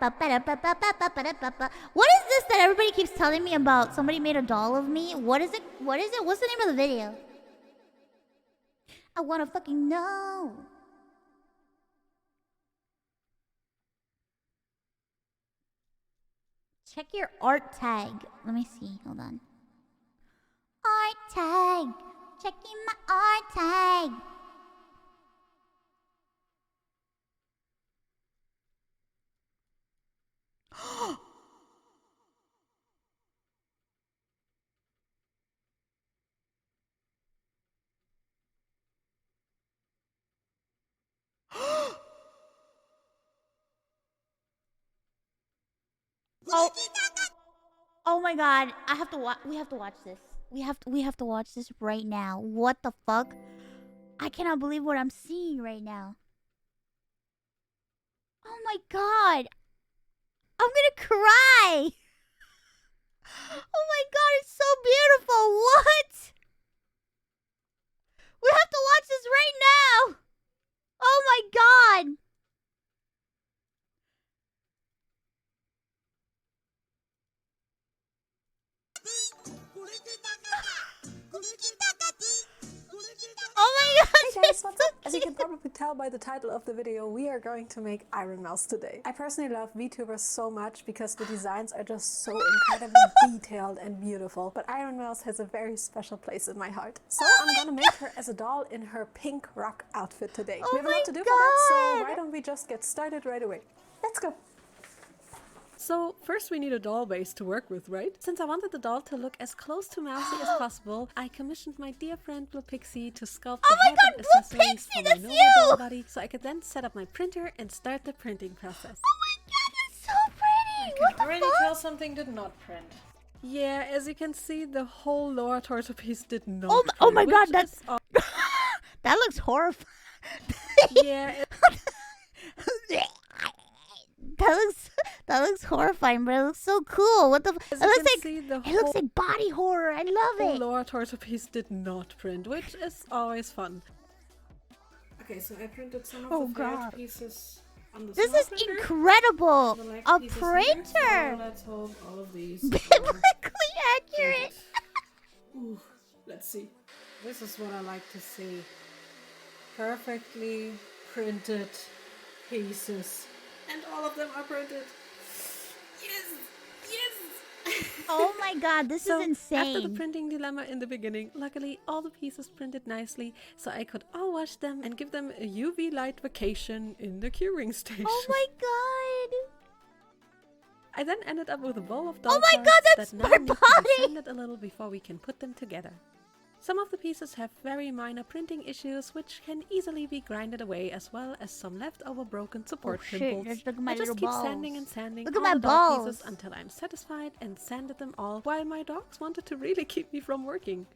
What is this that everybody keeps telling me about? Somebody made a doll of me. What is it? What is it? What's the name of the video? I wanna fucking know. Check your art tag. Let me see. Hold on. Art tag. Checking my art tag. Oh. Oh my god. I have to watch. We have to watch this. We have to watch this right now. What the fuck? I cannot believe what I'm seeing right now. Oh my god. I'm gonna cry. Oh my god, it's so beautiful. What? We have to watch this right now. Oh my god. Oh my god! Hey guys, what's up? As you can probably tell by the title of the video, we are going to make Iron Mouse today. I personally love VTubers so much because the designs are just so incredibly detailed and beautiful. But Iron Mouse has a very special place in my heart. So I'm gonna make her as a doll in her pink rock outfit today. We have a lot to do for that, so why don't we just get started right away? Let's go! So first we need a doll base to work with, right? Since I wanted the doll to look as close to Mousy as possible, I commissioned my dear friend Blue Pixie to sculpt the head and accessories for my Nova doll body, so I could then set up my printer and start the printing process. Oh my god, that's so pretty! I can already tell something did not print. Yeah, as you can see, the whole lower torso piece did not print. Oh my god, that's... that looks horrifying. Yeah. That looks horrifying, but it looks so cool. What the? It It looks like body horror. I love the it. lower torso piece did not print, which is always fun. Okay, so I printed some of the failed pieces on the This small is printer. Incredible. A Here, printer. so let's hope all of these Biblically accurate. Ooh, let's see. This is what I like to see. Perfectly printed pieces. And all of them are printed. Yes! Yes! Oh my god, this is insane. After the printing dilemma in the beginning, luckily all the pieces printed nicely, so I could all wash them and give them a UV light vacation in the curing station. Oh my god. I then ended up with a bowl of doll Oh my parts god, that's that now my need to body! be sanded a little before we can put them together. Some of the pieces have very minor printing issues, which can easily be grinded away, as well as some leftover broken support pimples. Look at my I just little keep balls. sanding and sanding Look at all my the doll balls. pieces until I'm satisfied and sanded them all, while my dogs wanted to really keep me from working.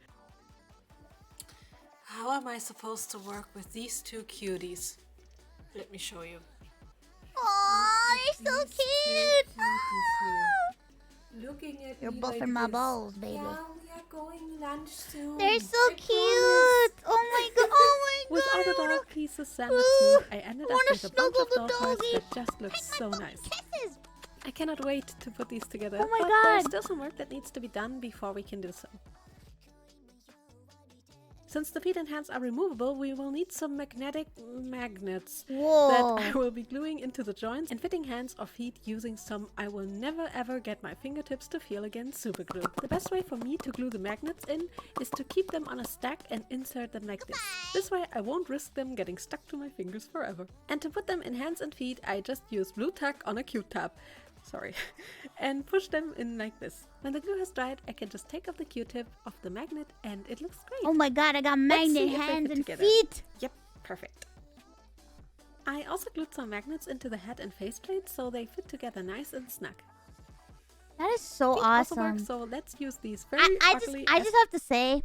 How am I supposed to work with these two cuties? Let me show you. Oh, you're so cute. Looking at You're me buffing like my this. balls, baby. Yeah, we are going lunch soon. They're so I cute. promise. Oh my god. Oh my With god. all the I wanna- doll pieces sanded smooth, I ended up wanna with a bunch snuggle of the doll parts doggy. that just look so nice. Kisses. I cannot wait to put these together. Oh my but god. There's still some work that needs to be done before we can do so. Since the feet and hands are removable, we will need some magnetic magnets Whoa. that I will be gluing into the joints and fitting hands or feet using some I will never ever get my fingertips to feel again super glue. The best way for me to glue the magnets in is to keep them on a stack and insert them like this. This way I won't risk them getting stuck to my fingers forever. And to put them in hands and feet, I just use blue tack on a Q-tap. Sorry. And push them in like this. When the glue has dried, I can just take off the Q-tip of the magnet and it looks great. Oh my god, I got Let's see magnet if they hands fit and together. feet. Yep, perfect. I also glued some magnets into the head and faceplate so they fit together nice and snug. That is so Feet also awesome. work, so let's use these very I ugly just have to say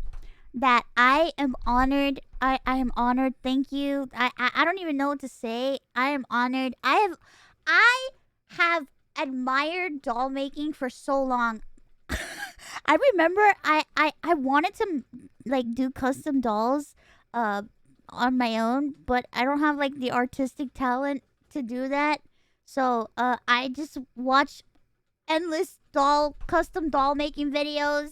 that I am honored. I am honored. Thank you. I don't even know what to say. I am honored. I have admired doll making for so long. I remember I wanted to like do custom dolls on my own, but I don't have like the artistic talent to do that. So I just watch endless custom doll making videos.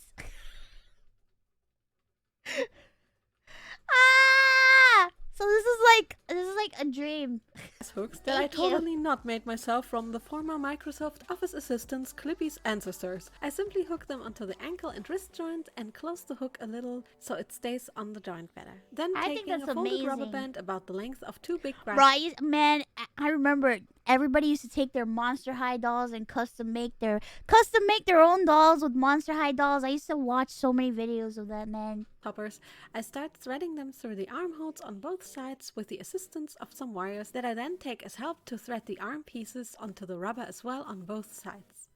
Ah! So this is like a dream. Hooks that I totally not made myself from the former Microsoft Office Assistants Clippy's ancestors. I simply hook them onto the ankle and wrist joint and close the hook a little so it stays on the joint better. Then taking a folded rubber band about the length of 2 big brass. Right, man. I remember everybody used to take their Monster High dolls and custom make their own dolls with Monster High dolls. I used to watch so many videos of that, man. Toppers. I start threading them through the armholes on both sides with the assistance of some wires that I then take as help to thread the arm pieces onto the rubber as well on both sides.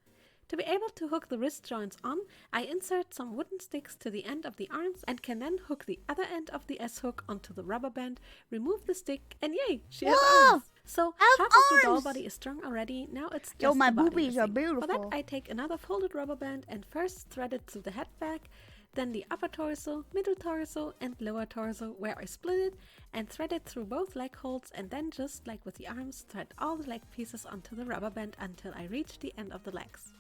To be able to hook the wrist joints on, I insert some wooden sticks to the end of the arms and can then hook the other end of the S-hook onto the rubber band, remove the stick, and yay, she has arms! So half of the doll body is strung already, now it's just my the body boobies are missing. beautiful. For that I take another folded rubber band and first thread it through the head back, then the upper torso, middle torso and lower torso where I split it and thread it through both leg holds, and then just like with the arms, thread all the leg pieces onto the rubber band until I reach the end of the legs.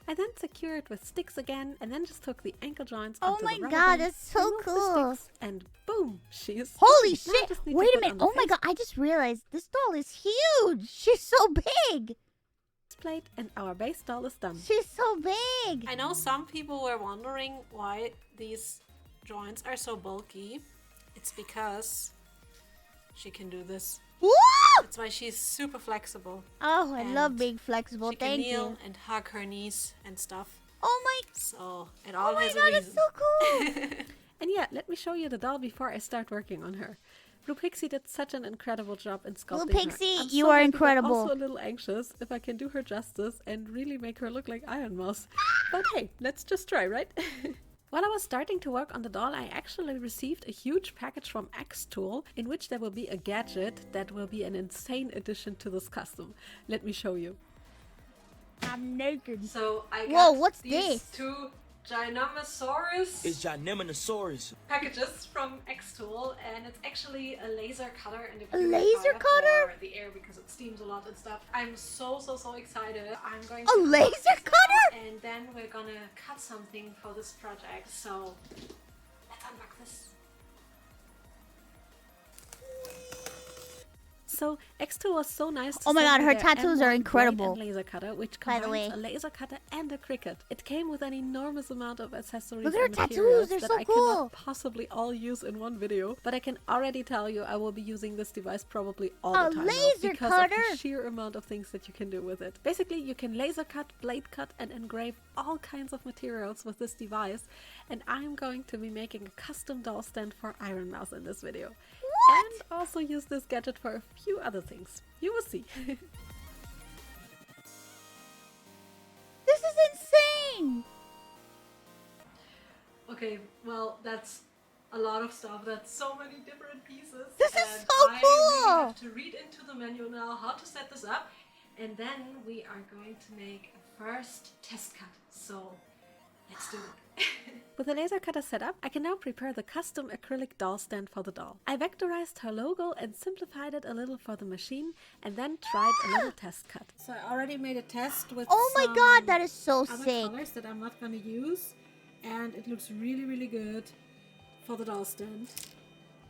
I then secure it with sticks again and then just hook the ankle joints onto the rubber band. Oh my god, that's so remove the cool. sticks, and boom, she is Holy hooked. Now I shit. just need Wait to a put minute. on the Oh my face god, I just realized this doll is huge. She's so big. plate and our base doll is done. She's so big. I know some people were wondering why these joints are so bulky. It's because she can do this. Woo! That's why she's super flexible. Oh, I love And being flexible. She can Thank kneel you. and hug her knees and stuff. Oh my. So it all Oh my has god, a it's reason. so cool. And yeah, let me show you the doll before I start working on her. Blue Pixie did such an incredible job in sculpting Blue Pixie, her. I'm you so are happy, but incredible. also a little anxious if I can do her justice and really make her look like Iron Mouse. But hey, let's just try, right? While I was starting to work on the doll, I actually received a huge package from Xtool in which there will be a gadget that will be an insane addition to this custom. Let me show you. I'm naked. So I got Whoa, what's these this? two Ginormosaurus It's Ginormosaurus. packages from Xtool, and it's actually a laser cutter and A laser cutter? for the air because it steams a lot and stuff. I'm so excited. I'm going A to laser unbox this cutter? now, and then we're gonna cut something for this project. So let's unbox this. So X2 was so nice to Oh my send god, me her their tattoos are M1 incredible. blade and laser cutter, which By the combines way. a laser cutter and a cricut. It came with an enormous amount of accessories Look at her and tattoos, materials they're that so I cool. cannot possibly all use in one video, but I can already tell you I will be using this device probably all A the time now laser because cutter? of the sheer amount of things that you can do with it. Basically, you can laser cut, blade cut and engrave all kinds of materials with this device, and I'm going to be making a custom doll stand for Iron Mouse in this video. And also use this gadget for a few other things. You will see. This is insane. Okay, well, that's a lot of stuff. That's so many different pieces. This is and so I cool. really have to read into the manual now how to set this up. And then we are going to make a first test cut. So let's do it. With the laser cutter set up, I can now prepare the custom acrylic doll stand for the doll. I vectorized her logo and simplified it a little for the machine, and then tried a little test cut. So I already made a test with Oh my god, that is so other sick. colors that I'm not going to use, and it looks really good for the doll stand.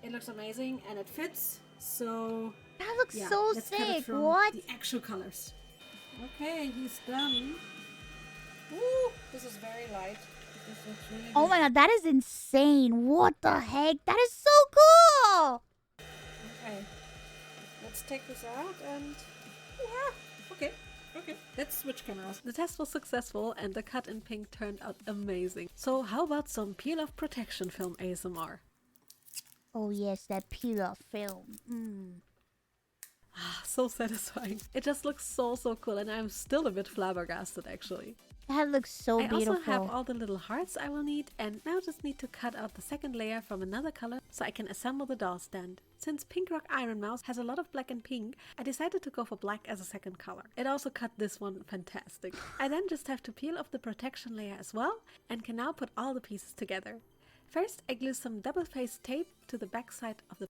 It looks amazing and it fits. So That looks yeah, so let's cut it sick. from What? the actual colors. Okay, he's done. Ooh, this is very light. This looks really Oh good. my god, that is insane. What the heck? That is so cool. Okay, let's take this out and okay. Let's switch cameras. The test was successful and the cut in pink turned out amazing. So how about some peel-off protection film ASMR? Oh yes, that peel-off film. So satisfying. It just looks so cool, and I'm still a bit flabbergasted actually. That looks so I beautiful. also have all the little hearts I will need, and now just need to cut out the second layer from another color so I can assemble the doll stand. Since Pink Rock Iron Mouse has a lot of black and pink, I decided to go for black as a second color. It also cut this one fantastic. I then just have to peel off the protection layer as well, and can now put all the pieces together. First, I glue some double-faced tape to the back side of the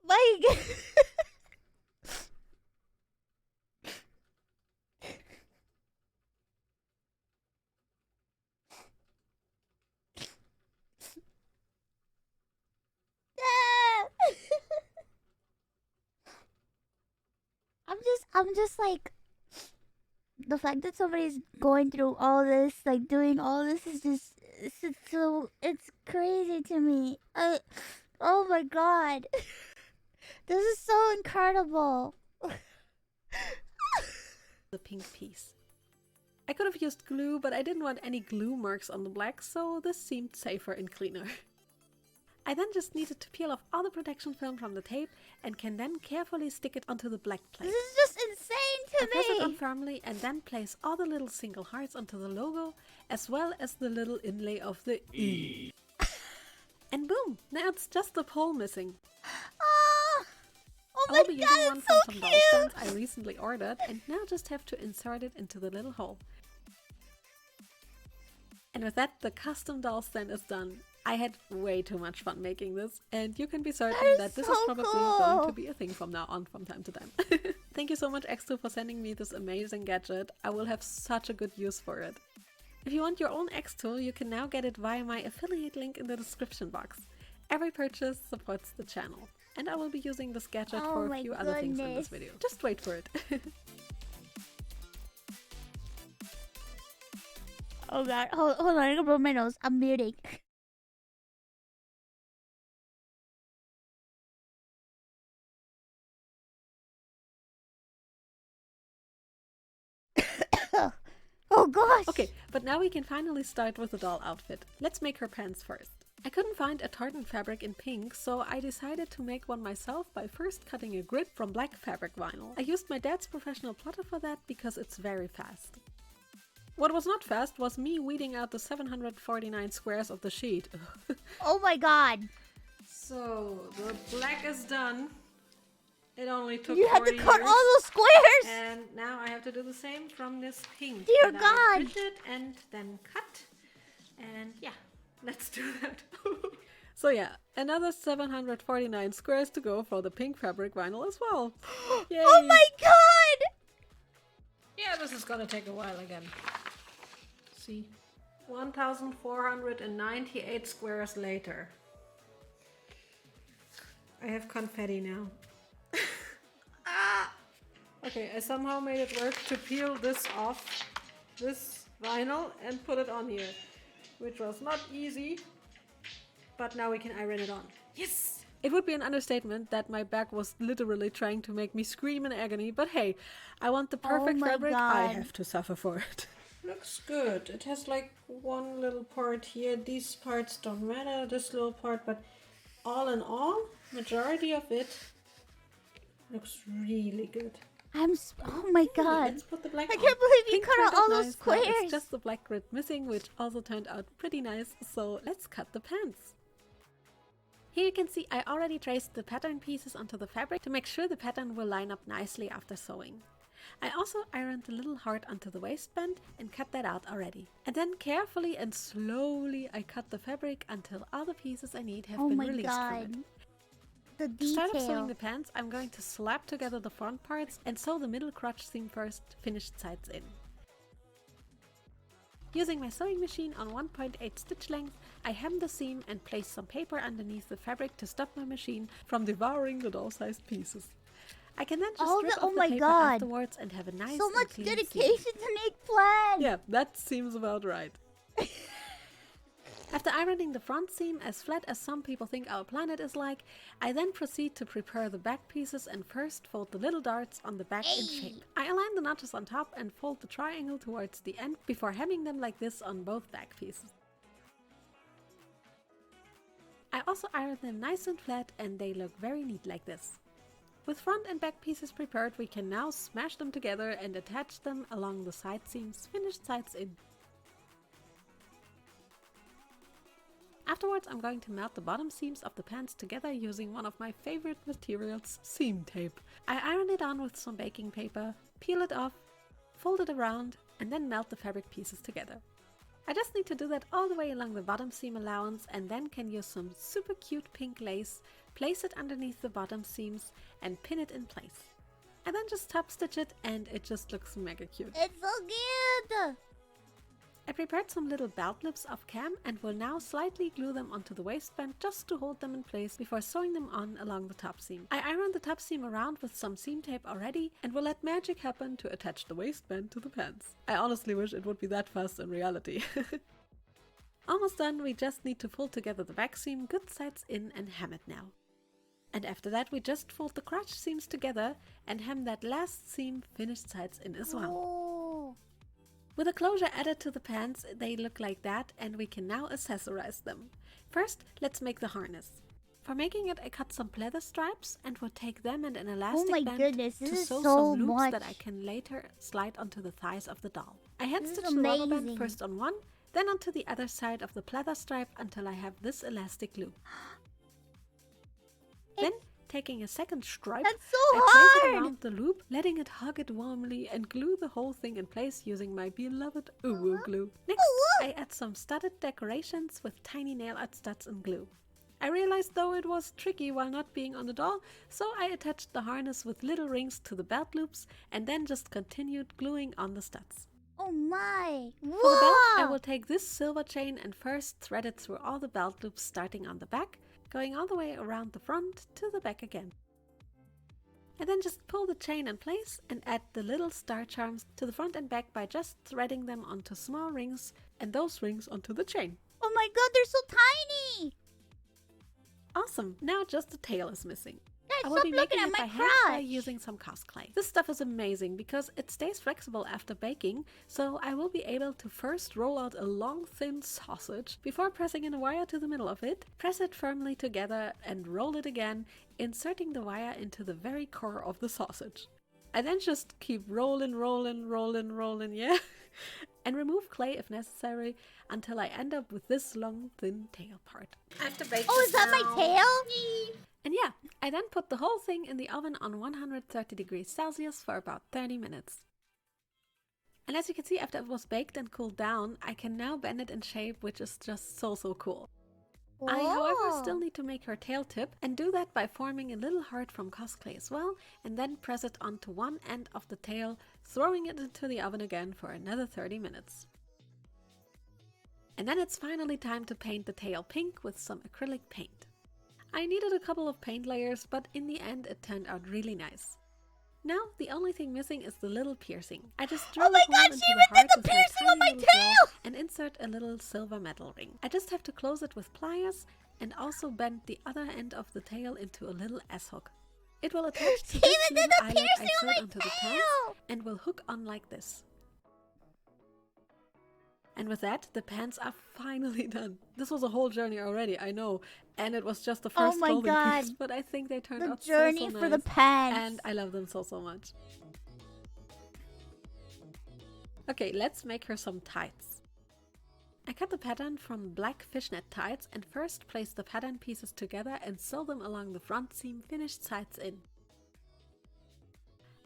Like I'm just like, the fact that somebody's going through all this, like doing all this, is just it's crazy to me. Oh my god, this is so incredible. The pink piece. I could have used glue, but I didn't want any glue marks on the black, so this seemed safer and cleaner. I then just needed to peel off all the protection film from the tape and can then carefully stick it onto the black plate. This is just insane to I press it on me. firmly and then place all the little single hearts onto the logo, as well as the little inlay of the E. And boom! Now it's just the pole missing. Oh I my will be using god, one it's from so some cute. doll stands I recently ordered, and now just have to insert it into the little hole. And with that, the custom doll stand is done. I had way too much fun making this, and you can be certain that this is so probably cool. going to be a thing from now on from time to time. Thank you so much, X2, for sending me this amazing gadget. I will have such a good use for it. If you want your own X2, you can now get it via my affiliate link in the description box. Every purchase supports the channel, and I will be using this gadget Oh for a my few other things in goodness. this video. Just wait for it. Oh god, hold on, I gotta blow my nose. I'm muting. Oh gosh. Okay, but now we can finally start with the doll outfit. Let's make her pants first. I couldn't find a tartan fabric in pink, so I decided to make one myself by first cutting a grid from black fabric vinyl. I used my dad's professional plotter for that because it's very fast. What was not fast was me weeding out the 749 squares of the sheet. Oh my god. So, the black is done. It only took You had 40 to cut years. all those squares. And now I have to do the same from this pink. Dear And I God. grid it and then cut. And yeah, let's do that. So yeah, another 749 squares to go for the pink fabric vinyl as well. Yay! Oh my god. Yeah, this is gonna take a while again. See, 1,498 squares later. I have confetti now. Okay, I somehow made it work to peel this off, this vinyl, and put it on here, which was not easy, but now we can iron it on. Yes! It would be an understatement that my back was literally trying to make me scream in agony, but hey, I want the perfect my fabric, I God. have to suffer for it. Looks good. It has like one little part here. These parts don't matter, this little part, but all in all, majority of it looks really good. Oh my god. Let's put the black I on. can't believe you Pink cut turned out all out those nice. Now squares. It's just the black grid missing, which also turned out pretty nice. So let's cut the pants. Here you can see I already traced the pattern pieces onto the fabric to make sure the pattern will line up nicely after sewing. I also ironed the little heart onto the waistband and cut that out already. And then carefully and slowly I cut the fabric until all the pieces I need have Oh been my released from it. god. The To start off sewing detail. the pants, I'm going to slap together the front parts and sew the middle crotch seam first, finished sides in. Using my sewing machine on 1.8 stitch length, I hem the seam and place some paper underneath the fabric to stop my machine from devouring the doll-sized pieces. I can then just strip off the my paper god. afterwards and have a nice So and much clean seam. dedication to make plans. Yeah, that seems about right. After ironing the front seam as flat as some people think our planet is like, I then proceed to prepare the back pieces and first fold the little darts on the back in shape. I align the notches on top and fold the triangle towards the end before hemming them like this on both back pieces. I also iron them nice and flat and they look very neat like this. With front and back pieces prepared, we can now smash them together and attach them along the side seams, finished sides in. Afterwards, I'm going to melt the bottom seams of the pants together using one of my favorite materials, seam tape. I iron it on with some baking paper, peel it off, fold it around, and then melt the fabric pieces together. I just need to do that all the way along the bottom seam allowance and then can use some super cute pink lace, place it underneath the bottom seams, and pin it in place. I then just top stitch it and it just looks mega cute. It's so cute. I prepared some little belt loops off cam and will now slightly glue them onto the waistband just to hold them in place before sewing them on along the top seam. I ironed the top seam around with some seam tape already and will let magic happen to attach the waistband to the pants. I honestly wish it would be that fast in reality. Almost done, we just need to fold together the back seam good sides in and hem it now. And after that we just fold the crotch seams together and hem that last seam finished sides in as well. Oh. With a closure added to the pants, they look like that, and we can now accessorize them. First, let's make the harness. For making it, I cut some pleather stripes and will take them and an elastic band goodness, to this sew is some so loops much. that I can later slide onto the thighs of the doll. I hand This is stitch the rubber band amazing. first on one, then onto the other side of the pleather stripe until I have this elastic loop. Then, taking a second stripe, That's so I place hard! it around the loop, letting it hug it warmly and glue the whole thing in place using my beloved uwu glue. Next, I add some studded decorations with tiny nail art studs and glue. I realized though it was tricky while not being on the doll, so I attached the harness with little rings to the belt loops and then just continued gluing on the studs. Oh my! For the belt, I Wow! will take this silver chain and first thread it through all the belt loops starting on the back, going all the way around the front to the back again. And then just pull the chain in place and add the little star charms to the front and back by just threading them onto small rings and those rings onto the chain. Oh my god, they're so tiny! Awesome! Now just the tail is missing. Guys, I will stop be looking making at it my by hand by crotch! using some cast clay. This stuff is amazing because it stays flexible after baking, so I will be able to first roll out a long thin sausage before pressing in a wire to the middle of it, press it firmly together and roll it again, inserting the wire into the very core of the sausage. I then just keep rolling, yeah? And remove clay if necessary until I end up with this long thin tail part. I have to bake Oh, this is that now. my tail? And yeah, I then put the whole thing in the oven on 130 degrees Celsius for about 30 minutes. And as you can see, after it was baked and cooled down, I can now bend it in shape, which is just so cool. I, however, still need to make her tail tip and do that by forming a little heart from cast clay as well, and then press it onto one end of the tail, throwing it into the oven again for another 30 minutes. And then it's finally time to paint the tail pink with some acrylic paint. I needed a couple of paint layers, but in the end it turned out really nice. Now the only thing missing is the little piercing. I just drill Oh my a hole god, into she the even heart did the with my piercing on tiny my little drill tail! and insert a little silver metal ring. I just have to close it with pliers and also bend the other end of the tail into a little S-hook. It will attach to She this even did little the eyelet piercing I on sewed my onto the pants tail! and will hook on like this. And with that, the pants are finally done. This was a whole journey already, I know. And it was just the Oh first my clothing god. piece, but I think they turned The out journey so for the nice. pants. And I love them so much. Okay, let's make her some tights. I cut the pattern from black fishnet tights and first place the pattern pieces together and sew them along the front seam finished sides in.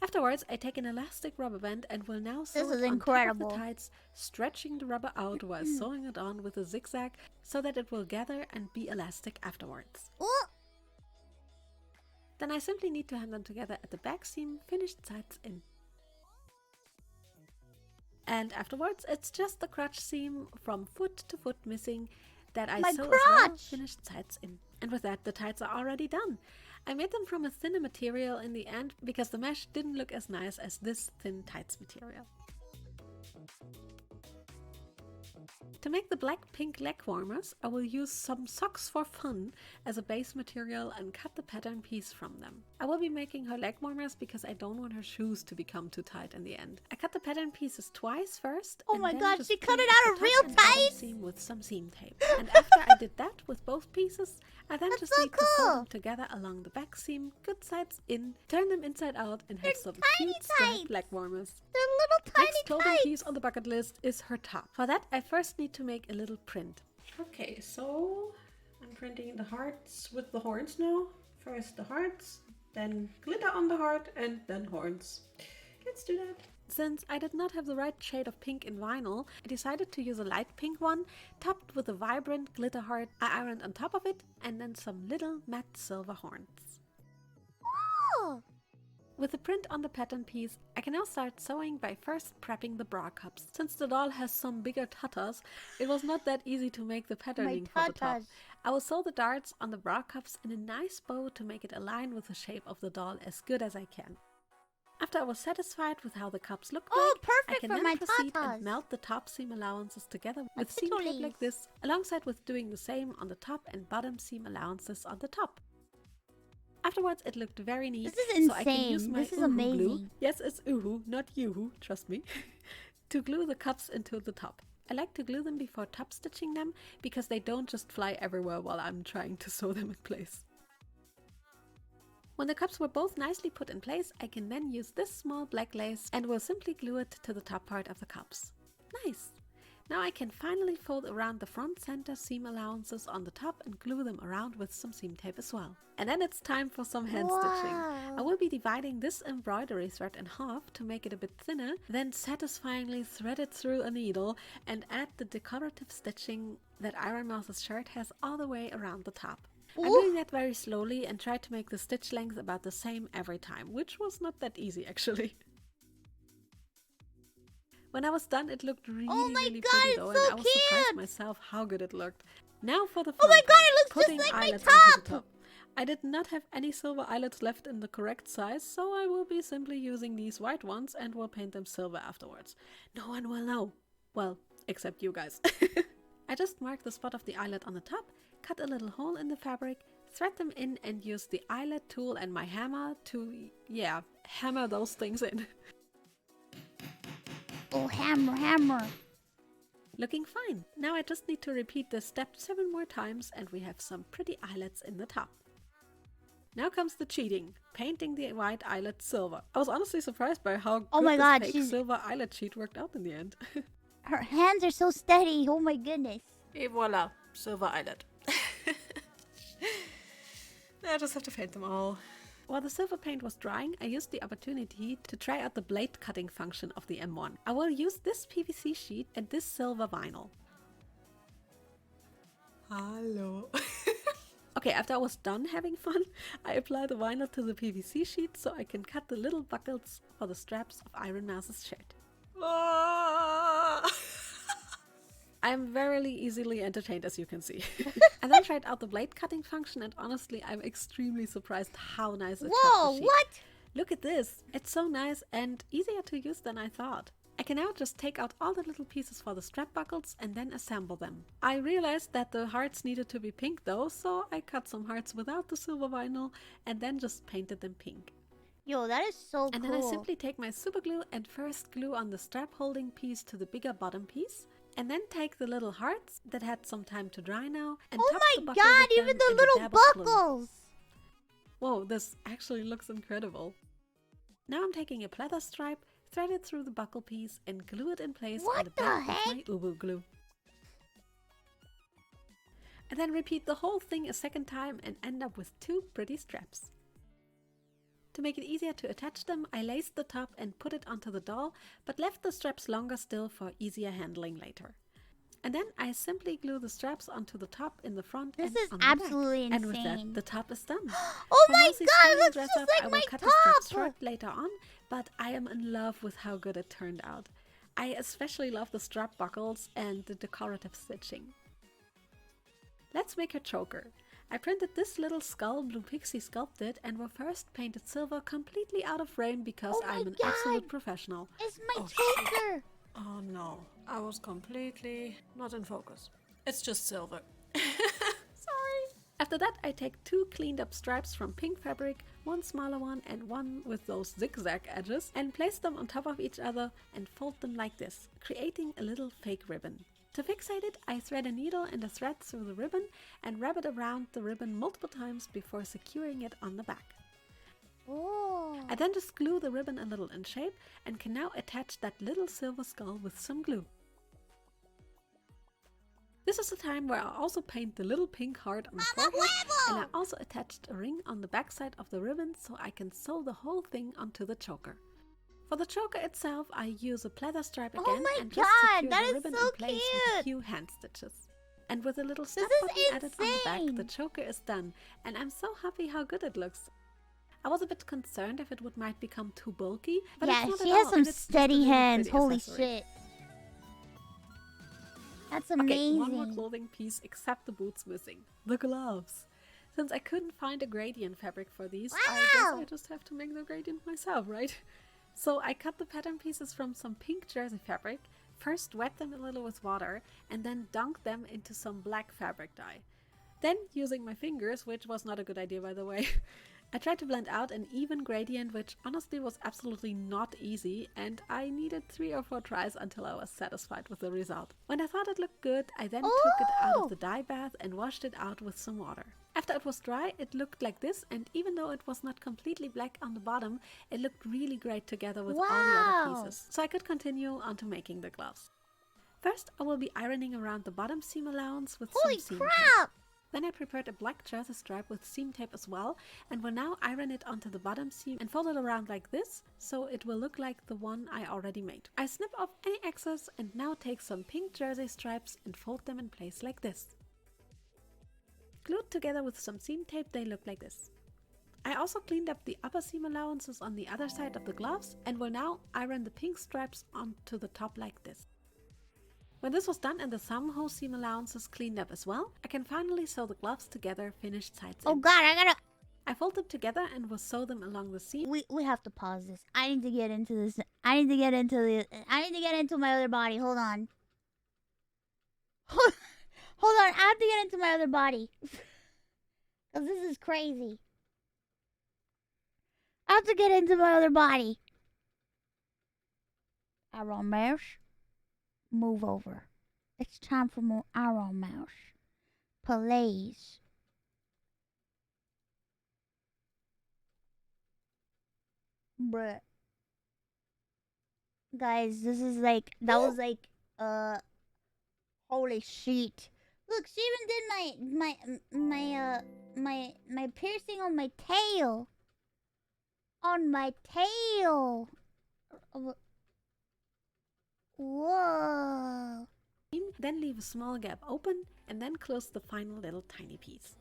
Afterwards, I take an elastic rubber band and will now sew This is it on incredible. top of the tights, stretching the rubber out while sewing it on with a zigzag so that it will gather and be elastic afterwards. Oh, Then I simply need to hem them together at the back seam, finished sides in. And afterwards, it's just the crotch seam from foot to foot missing that I My sew as well, crotch! finished sides in. And with that, the tights are already done. I made them from a thinner material in the end because the mesh didn't look as nice as this thin tights material. To make the black-pink leg warmers, I will use some socks for fun as a base material and cut the pattern piece from them. I will be making her leg warmers because I don't want her shoes to become too tight in the end. I cut the pattern pieces twice first. Oh and my then god, just she cut pinned it up out the of top real and bottom tight? seam with some seam tape. And after I did that with both pieces, I then That's just so need to sew cool. them together along the back seam, good sides in, turn them inside out and have They're some tiny cute striped tights. leg warmers. they're little tiny Next clothing tights. piece on the bucket list is her top. For that, I first need to make a little print. Okay, so I'm printing the hearts with the horns now. First the hearts, then glitter on the heart, and then horns. Let's do that. Since I did not have the right shade of pink in vinyl, I decided to use a light pink one, topped with a vibrant glitter heart. I ironed on top of it, and then some little matte silver horns. Oh, With the print on the pattern piece, I can now start sewing by first prepping the bra cups. Since the doll has some bigger tatas, it was not that easy to make the patterning for the top. I will sew the darts on the bra cups in a nice bow to make it align with the shape of the doll as good as I can. After I was satisfied with how the cups looked I can then proceed and melt the top seam allowances together with seam tape like this, alongside with doing the same on the top and bottom seam allowances on the top. Afterwards it looked very neat, This is insane. so I can use my this is Uhu amazing. glue. Yes, it's Uhu, not Yuhu, trust me. To glue the cups into the top. I like to glue them before top stitching them, because they don't just fly everywhere while I'm trying to sew them in place. When the cups were both nicely put in place, I can then use this small black lace and will simply glue it to the top part of the cups. Nice! Now I can finally fold around the front center seam allowances on the top and glue them around with some seam tape as well. And then it's time for some hand stitching. I will be dividing this embroidery thread in half to make it a bit thinner, then satisfyingly thread it through a needle and add the decorative stitching that Iron Mouse's shirt has all the way around the top. I'm doing that very slowly and try to make the stitch length about the same every time, which was not that easy actually. When I was done, it looked really pretty though, and I was surprised myself how good it looked. Now for the front part, it looks putting just like my eyelets into the top! top. I did not have any silver eyelets left in the correct size, so I will be simply using these white ones and will paint them silver afterwards. No one will know. Well, except you guys. I just marked the spot of the eyelet on the top, cut a little hole in the fabric, thread them in and use the eyelet tool and my hammer to, hammer those things in. Oh, hammer. Looking fine. Now I just need to repeat this step 7 more times and we have some pretty eyelets in the top. Now comes the cheating, painting the white eyelet silver. I was honestly surprised by how good this fake silver eyelet sheet worked out in the end. Her hands are so steady, oh my goodness. Et voila, silver eyelet. I just have to paint them all. While the silver paint was drying, I used the opportunity to try out the blade cutting function of the M1. I will use this PVC sheet and this silver vinyl. Hello. Okay, after I was done having fun, I applied the vinyl to the PVC sheet so I can cut the little buckles for the straps of Iron Mouse's shirt. I am very easily entertained, as you can see. I then tried out the blade cutting function and honestly I'm extremely surprised how nice it cuts the sheet. What? Look at this! It's so nice and easier to use than I thought. I can now just take out all the little pieces for the strap buckles and then assemble them. I realized that the hearts needed to be pink though, so I cut some hearts without the silver vinyl and then just painted them pink. Yo, that is so cool. And then I simply take my super glue and first glue on the strap holding piece to the bigger bottom piece. And then take the little hearts that had some time to dry now and oh top the my buckle god, with even them the and a little dab of glue. buckles! Whoa, this actually looks incredible. Now I'm taking a pleather stripe, thread it through the buckle piece and glue it in place on the back with my Ubu glue. And then repeat the whole thing a second time and end up with 2 pretty straps. To make it easier to attach them, I laced the top and put it onto the doll, but left the straps longer still for easier handling later. And then I simply glue the straps onto the top in the front and on the back. Absolutely insane. And with that, the top is done. Oh For my Mosey's god, it final looks dress just up, like I will my cut the straps top! short later on, but I am in love with how good it turned out. I especially love the strap buckles and the decorative stitching. Let's make a choker. I printed this little skull Blue Pixie sculpted and will first paint it silver completely out of frame because I'm an absolute professional. It's my choker! Oh no, I was completely not in focus. It's just silver. Sorry. After that I take 2 cleaned up stripes from pink fabric, 1 smaller one and 1 with those zigzag edges, and place them on top of each other and fold them like this, creating a little fake ribbon. To fixate it, I thread a needle and a thread through the ribbon and wrap it around the ribbon multiple times before securing it on the back. Oh. I then just glue the ribbon a little in shape and can now attach that little silver skull with some glue. This is the time where I also paint the little pink heart on the forehead, and I also attached a ring on the backside of the ribbon so I can sew the whole thing onto the choker. For the choker itself, I use a pleather stripe again and just secure the ribbon in place with a few hand stitches. And with a little snap button added on the back, the choker is done, and I'm so happy how good it looks. I was a bit concerned if it might become too bulky, but Yeah, it's not she at has all, some and it's just a steady really hands. pretty Holy accessory. shit. That's Okay, amazing. one more clothing piece except the boots missing. The gloves. Since I couldn't find a gradient fabric for these, I guess I just have to make the gradient myself, right? So I cut the pattern pieces from some pink jersey fabric, first wet them a little with water, and then dunked them into some black fabric dye. Then, using my fingers, which was not a good idea by the way, I tried to blend out an even gradient, which honestly was absolutely not easy, and I needed 3 or 4 tries until I was satisfied with the result. When I thought it looked good, I then took it out of the dye bath and washed it out with some water. After it was dry, it looked like this, and even though it was not completely black on the bottom, it looked really great together with all the other pieces. So I could continue on to making the gloves. First, I will be ironing around the bottom seam allowance with some seam tape. Then I prepared a black jersey stripe with seam tape as well, and will now iron it onto the bottom seam and fold it around like this, so it will look like the one I already made. I snip off any excess and now take some pink jersey stripes and fold them in place like this. Glued together with some seam tape, they look like this. I also cleaned up the upper seam allowances on the other side of the gloves and will now iron the pink stripes onto the top like this. When this was done and the thumb-hole seam allowances cleaned up as well, I can finally sew the gloves together, finished sides in. Oh god, I fold them together and will sew them along the seam. We have to pause this. I need to get into this. I need to get into my other body. Hold on. Hold on, I have to get into my other body. Cause this is crazy. I have to get into my other body. Iron mouse, move over. It's time for more iron mouse. Please. Bruh. Guys, this is like, that was like, holy shit. Look, she even did my piercing on my tail. On my tail. Whoa. Then leave a small gap open and then close the final little tiny piece.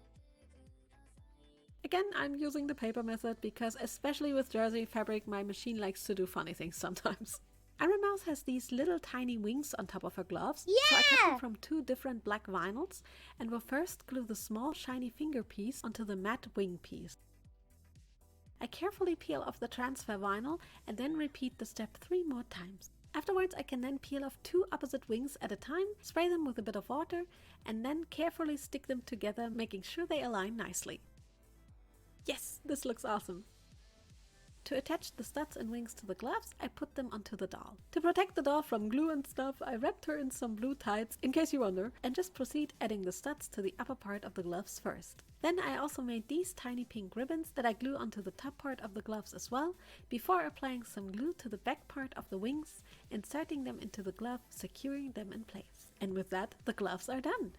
Again, I'm using the paper method because especially with jersey fabric, my machine likes to do funny things sometimes. IronMouse has these little tiny wings on top of her gloves, so I cut them from 2 different black vinyls and will first glue the small shiny finger piece onto the matte wing piece. I carefully peel off the transfer vinyl and then repeat the step 3 more times. Afterwards, I can then peel off 2 opposite wings at a time, spray them with a bit of water, and then carefully stick them together, making sure they align nicely. Yes, this looks awesome! To attach the studs and wings to the gloves, I put them onto the doll. To protect the doll from glue and stuff, I wrapped her in some blue tights, in case you wonder, and just proceed adding the studs to the upper part of the gloves first. Then I also made these tiny pink ribbons that I glue onto the top part of the gloves as well, before applying some glue to the back part of the wings, inserting them into the glove, securing them in place. And with that, the gloves are done.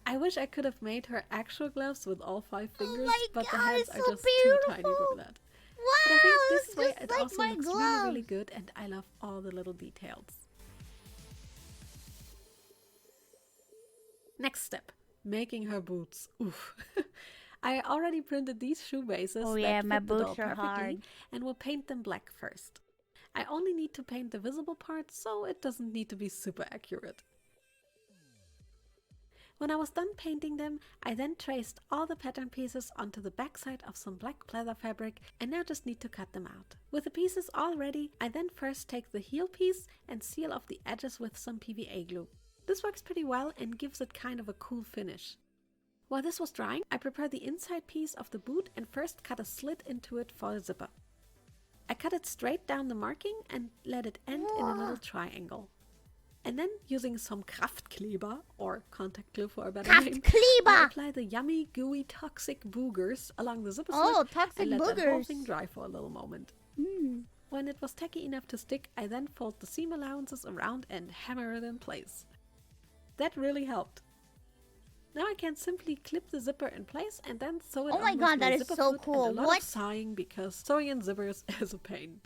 I wish I could have made her actual gloves with all 5 fingers, but the hands are just too tiny for that. Wow, But I think this way just it like also my looks gloves. really good, and I love all the little details. Next step, making her boots. Oof. I already printed these shoe bases that my fit the doll boots are perfectly hard. and will paint them black first. I only need to paint the visible parts, so it doesn't need to be super accurate. When I was done painting them, I then traced all the pattern pieces onto the backside of some black pleather fabric and now just need to cut them out. With the pieces all ready, I then first take the heel piece and seal off the edges with some PVA glue. This works pretty well and gives it kind of a cool finish. While this was drying, I prepared the inside piece of the boot and first cut a slit into it for a zipper. I cut it straight down the marking and let it end in a little triangle. And then, using some Kraftkleber, or contact glue for a better name, I apply the yummy, gooey, toxic boogers along the zipper slit toxic and let boogers. the whole thing dry for a little moment. When it was tacky enough to stick, I then fold the seam allowances around and hammer it in place. That really helped. Now I can simply clip the zipper in place and then sew it on my with god, my that is zipper so foot cool. and a lot of sighing because sewing in zippers is a pain.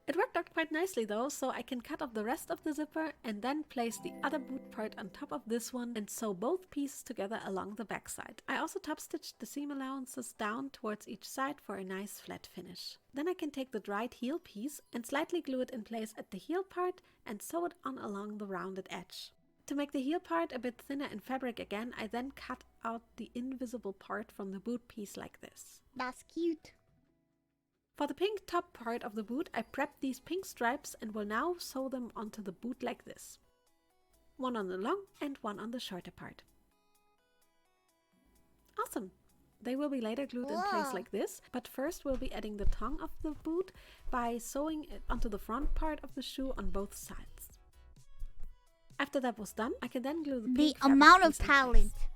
It worked out quite nicely though, so I can cut off the rest of the zipper and then place the other boot part on top of this one and sew both pieces together along the back side. I also top stitched the seam allowances down towards each side for a nice flat finish. Then I can take the dried heel piece and slightly glue it in place at the heel part and sew it on along the rounded edge. To make the heel part a bit thinner in fabric again, I then cut out the invisible part from the boot piece like this. That's cute. For the pink top part of the boot, I prepped these pink stripes and will now sew them onto the boot like this. One on the long and one on the shorter part. Awesome! They will be later glued in place like this, but first we'll be adding the tongue of the boot by sewing it onto the front part of the shoe on both sides. After that was done, I can then glue the pink amount of piece in talent. place.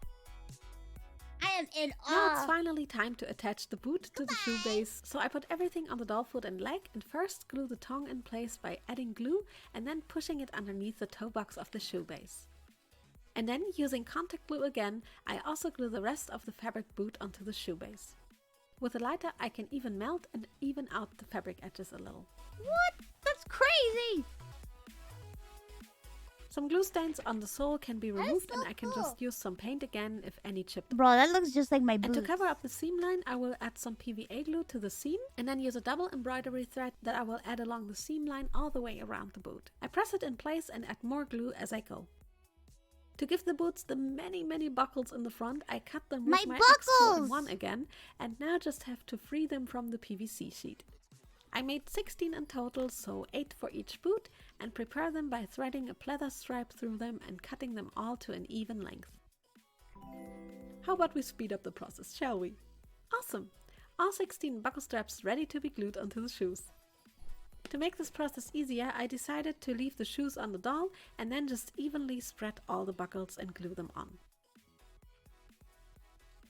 I am in Now it's awe. finally time to attach the boot to the shoe base, so I put everything on the doll foot and leg and first glue the tongue in place by adding glue and then pushing it underneath the toe box of the shoe base. And then using contact glue again, I also glue the rest of the fabric boot onto the shoe base. With a lighter I can even melt and even out the fabric edges a little. What? That's crazy. Some glue stains on the sole can be removed so and I can cool. just use some paint again if any chipped. Bro, that looks just like my And boots. to cover up the seam line, I will add some PVA glue to the seam and then use a double embroidery thread that I will add along the seam line all the way around the boot. I press it in place and add more glue as I go. To give the boots the many buckles in the front, I cut them with my buckles! X2-in-1 again and now just have to free them from the PVC sheet. I made 16 in total, so 8 for each boot, and prepare them by threading a pleather stripe through them and cutting them all to an even length. How about we speed up the process, shall we? Awesome! All 16 buckle straps ready to be glued onto the shoes. To make this process easier, I decided to leave the shoes on the doll and then just evenly spread all the buckles and glue them on.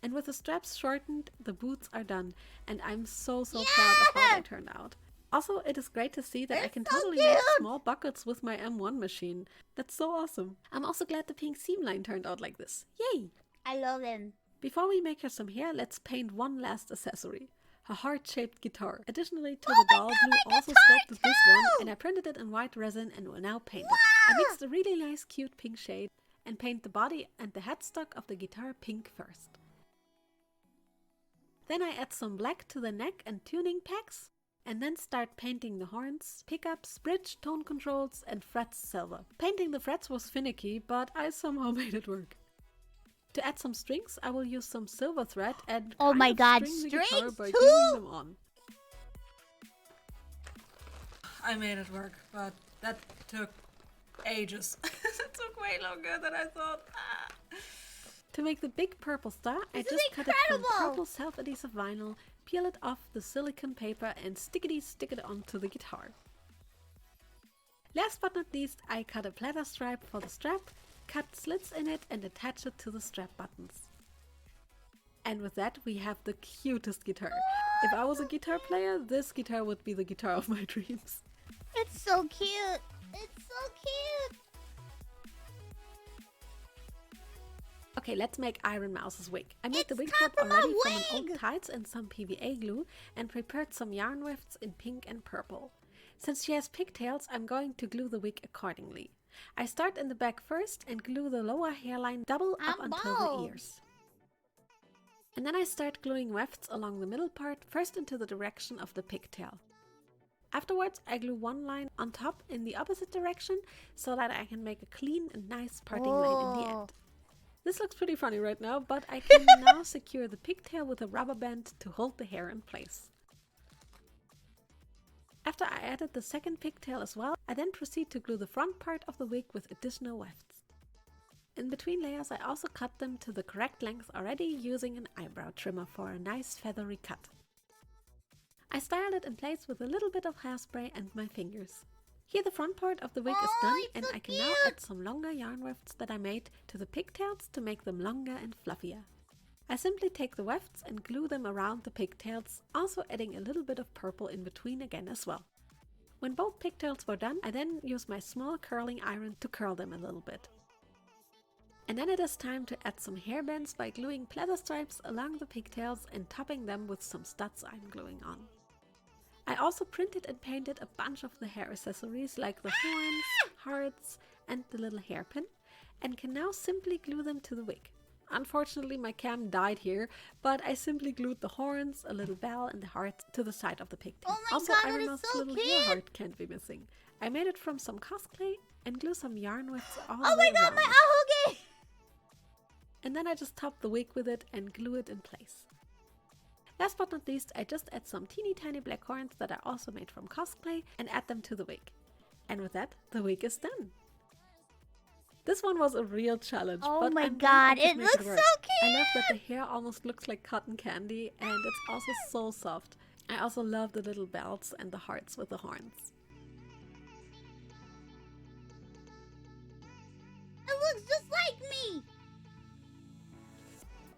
And with the straps shortened, the boots are done, and I'm so proud of how they turned out. Also, it is great to see that I can totally make small buckles with my M1 machine. That's so awesome. I'm also glad the pink seam line turned out like this. Yay! I love them. Before we make her some hair, let's paint one last accessory. Her heart-shaped guitar. Additionally to the doll, Blue also sculpted this one, and I printed it in white resin and will now paint it. I mixed a really nice cute pink shade and paint the body and the headstock of the guitar pink first. Then I add some black to the neck and tuning pegs, and then start painting the horns, pickups, bridge, tone controls, and frets silver. Painting the frets was finicky, but I somehow made it work. To add some strings, I will use some silver thread and Oh my god, string the guitar strings by too? gluing them on. I made it work, but that took ages. It took way longer than I thought. To make the big purple star, I This is just cut it from incredible! purple self-adhesive vinyl, peel it off the silicone paper and stick it onto the guitar. Last but not least, I cut a pleather stripe for the strap, cut slits in it and attach it to the strap buttons. And with that we have the cutest guitar. If I was a guitar player, this guitar would be the guitar of my dreams. It's so cute. It's so cute. Okay, let's make Iron Mouse's wig. I made the It's wig time top for my already from an wig! old tights and some PVA glue and prepared some yarn wefts in pink and purple. Since she has pigtails, I'm going to glue the wig accordingly. I start in the back first and glue the lower hairline double up I'm until bald. the ears. And then I start gluing wefts along the middle part, first into the direction of the pigtail. Afterwards, I glue one line on top in the opposite direction so that I can make a clean and nice parting line in the end. This looks pretty funny right now, but I can now secure the pigtail with a rubber band to hold the hair in place. After I added the second pigtail as well, I then proceed to glue the front part of the wig with additional wefts. In between layers, I also cut them to the correct length already using an eyebrow trimmer for a nice feathery cut. I styled it in place with a little bit of hairspray and my fingers. Here the front part of the wig is done, it's and so I can now cute. add some longer yarn wefts that I made to the pigtails to make them longer and fluffier. I simply take the wefts and glue them around the pigtails, also adding a little bit of purple in between again as well. When both pigtails were done, I then used my small curling iron to curl them a little bit. And then it is time to add some hairbands by gluing pleather stripes along the pigtails and topping them with some studs I'm gluing on. I also printed and painted a bunch of the hair accessories like the horns, hearts and the little hairpin, and can now simply glue them to the wig. Unfortunately, my cam died here, but I simply glued the horns, a little bell and the heart to the side of the pigtail. Oh my Also, god, that Iron is Mouse's so little cute! hair heart can't be missing. I made it from some cosplay and glue some yarn whips all Oh the way my god, around my it. ahoge! And then I just top the wig with it and glue it in place. Last but not least, I just add some teeny tiny black horns that I also made from cosplay and add them to the wig. And with that, the wig is done. This one was a real challenge. Oh but my I'm glad I god, could it make looks work. so cute! I love that the hair almost looks like cotton candy and it's also so soft. I also love the little belts and the hearts with the horns. It looks just like me!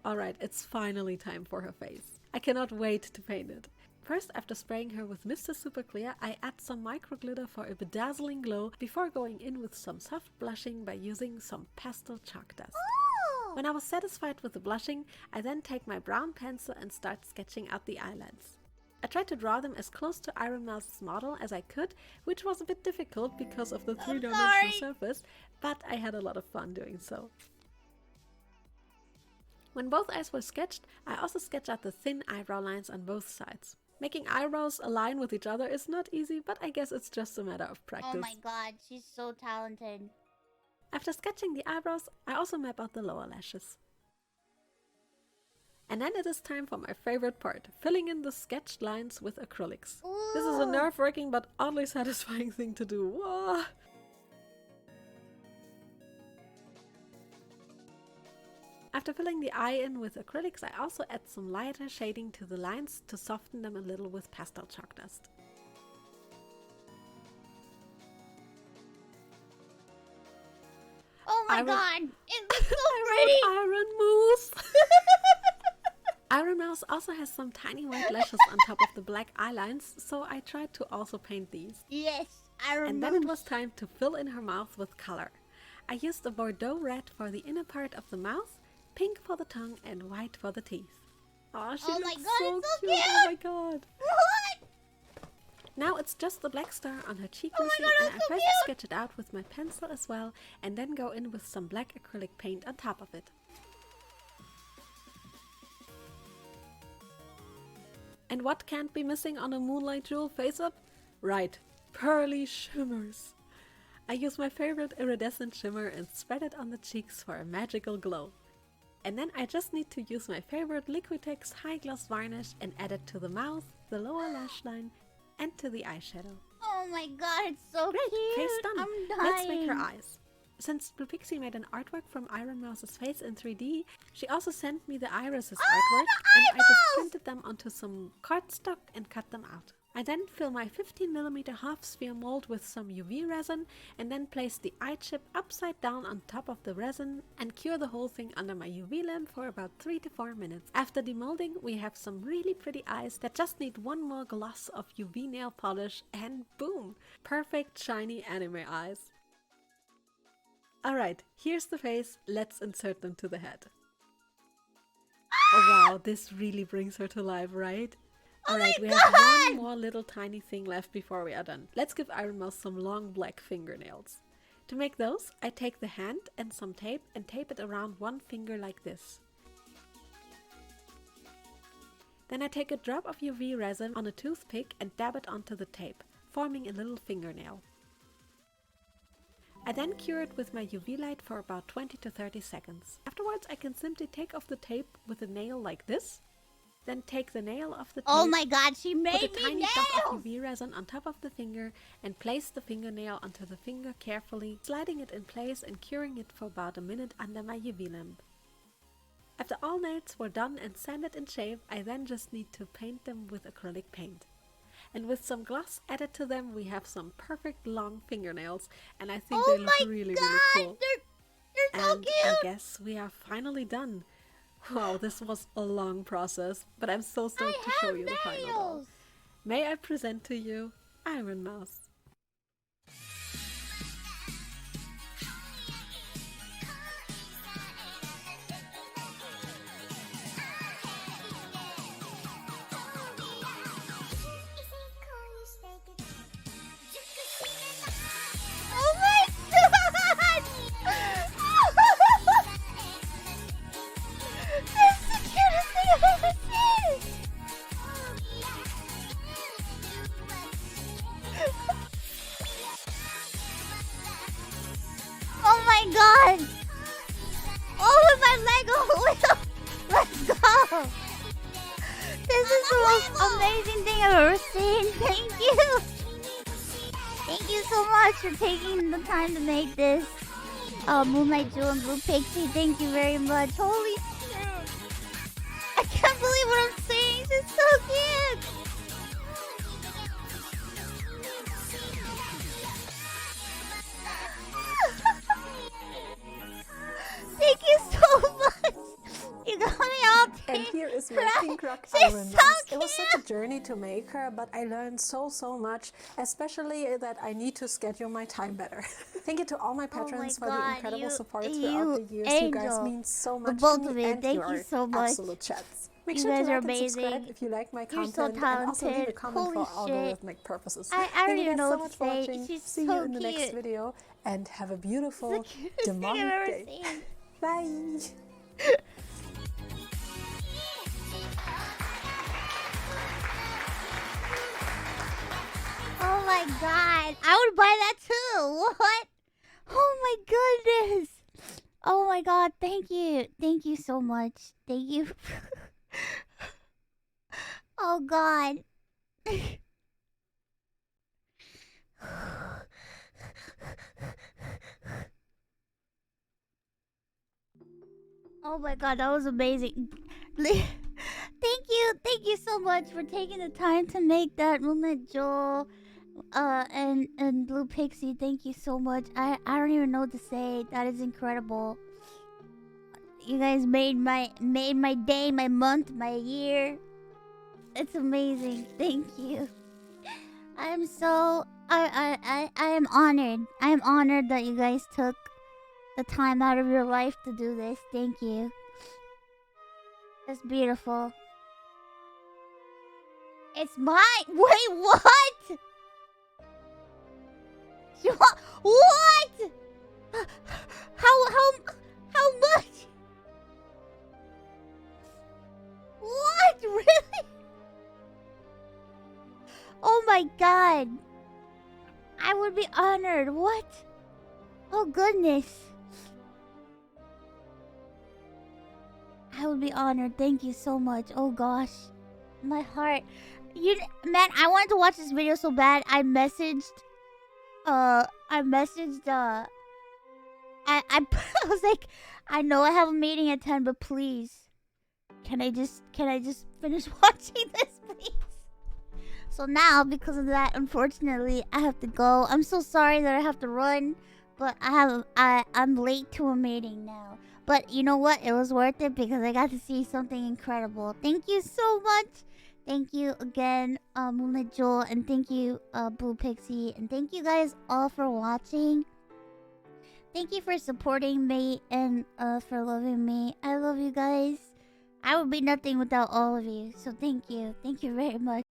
Alright, it's finally time for her face. I cannot wait to paint it. First, after spraying her with Mr. Super Clear, I add some micro glitter for a bedazzling glow before going in with some soft blushing by using some pastel chalk dust. Oh! When I was satisfied with the blushing, I then take my brown pencil and start sketching out the eyelids. I tried to draw them as close to Iron Mouse's model as I could, which was a bit difficult because of the three-dimensional surface, but I had a lot of fun doing so. When both eyes were sketched, I also sketched out the thin eyebrow lines on both sides. Making eyebrows align with each other is not easy, but I guess it's just a matter of practice. Oh my god, she's so talented. After sketching the eyebrows, I also map out the lower lashes. And then it is time for my favorite part, filling in the sketched lines with acrylics. Ooh. This is a nerve-wracking but oddly satisfying thing to do. Whoa. After filling the eye in with acrylics, I also add some lighter shading to the lines to soften them a little with pastel chalk dust. Oh my god, it looks so pretty! Iron Mouse! Iron Mouse also has some tiny white lashes on top of the black eye lines, so I tried to also paint these. Yes, Iron And then it was time to fill in her mouth with color. I used a Bordeaux red for the inner part of the mouth, pink for the tongue and white for the teeth. Oh, she looks my god, so it's so cute! cute! Oh my god! What? Now it's just the black star on her cheek Oh my missing, god, and I that's so first cute! sketch it out with my pencil as well, and then go in with some black acrylic paint on top of it. And what can't be missing on a Moonlight Jewel face-up? Right, pearly shimmers! I use my favorite iridescent shimmer and spread it on the cheeks for a magical glow. And then I just need to use my favorite Liquitex High Gloss Varnish and add it to the mouth, the lower lash line, and to the eyeshadow. Oh my god, it's so Great, cute! face done! I'm dying! Let's make her eyes. Since Blue Pixie made an artwork from Iron Mouse's face in 3D, she also sent me the irises artwork, and I just printed them onto some cardstock and cut them out. I then fill my 15mm half sphere mold with some UV resin and then place the eye chip upside down on top of the resin and cure the whole thing under my UV lamp for about 3 to 4 minutes. After demolding, we have some really pretty eyes that just need one more gloss of UV nail polish and boom! Perfect shiny anime eyes. Alright, here's the face, let's insert them to the head. Oh wow, this really brings her to life, right? Alright, we have one more little tiny thing left before we are done. Let's give Iron Mouse some long black fingernails. To make those, I take the hand and some tape and tape it around one finger like this. Then I take a drop of UV resin on a toothpick and dab it onto the tape, forming a little fingernail. I then cure it with my UV light for about 20 to 30 seconds. Afterwards, I can simply take off the tape with a nail like this. Then take the nail off the tape. Oh my god, she made Put a me tiny dot nails! of UV resin on top of the finger and place the fingernail onto the finger carefully, sliding it in place and curing it for about a minute under my UV lamp. After all nails were done and sanded and shaved, I then just need to paint them with acrylic paint. And with some gloss added to them, we have some perfect long fingernails, and I think they look really cool. They're so And cute! I guess we are finally done. Wow, this was a long process, but I'm so stoked to show you the final doll. nails! May I present to you Iron Mouse. is the most amazing thing I've ever seen. Thank you. Thank you so much for taking the time to make this. Moonlight Jewel and Blue Pixie, thank you very much. Holy shit. I can't believe what I'm seeing. This is so cute. Thank you so much. You got me all And here is my pink rock She's Iron so Mouse. It was cute. such a journey to make her, but I learned so much, especially that I need to schedule my time better. Thank you to all my patrons for the incredible support throughout the years. You guys mean so much both to of me, you. and Thank you so much. absolute chats. Make You sure guys to are like and subscribe amazing. if you like my You're content, so and also leave a talented. comment Holy for shit. algorithmic purposes. I Thank don't you even guys know so what much to for say. watching. She's See so you in the next cute. video, and have a beautiful It's the cutest thing I've demonic ever day. seen. Bye! Oh my god. I would buy that too. What? Oh my goodness. Oh my god. Thank you. Thank you so much. Thank you. Oh god. Oh my god, that was amazing. Thank you so much for taking the time to make that, Moonlight Joel, and Blue Pixie. Thank you so much. I don't even know what to say. That is incredible. You guys made my day, my month, my year. It's amazing. Thank you. I'm so I am honored. I am honored that you guys took the time out of your life to do this. Thank you. It's beautiful. It's mine. Wait, what? What? How much? What? Really? Oh my god. I would be honored. What? Oh goodness. I would be honored. Thank you so much. Oh gosh. My heart. Man, I wanted to watch this video so bad. I I was like, I know I have a meeting at 10, but please, can I just finish watching this, please? So now, because of that, unfortunately, I have to go. I'm so sorry that I have to run, but I'm late to a meeting now. But you know what? It was worth it because I got to see something incredible. Thank you so much. Thank you again, Moonlight Jewel, and thank you, Blue Pixie, and thank you guys all for watching. Thank you for supporting me and for loving me. I love you guys. I would be nothing without all of you. So thank you. Thank you very much.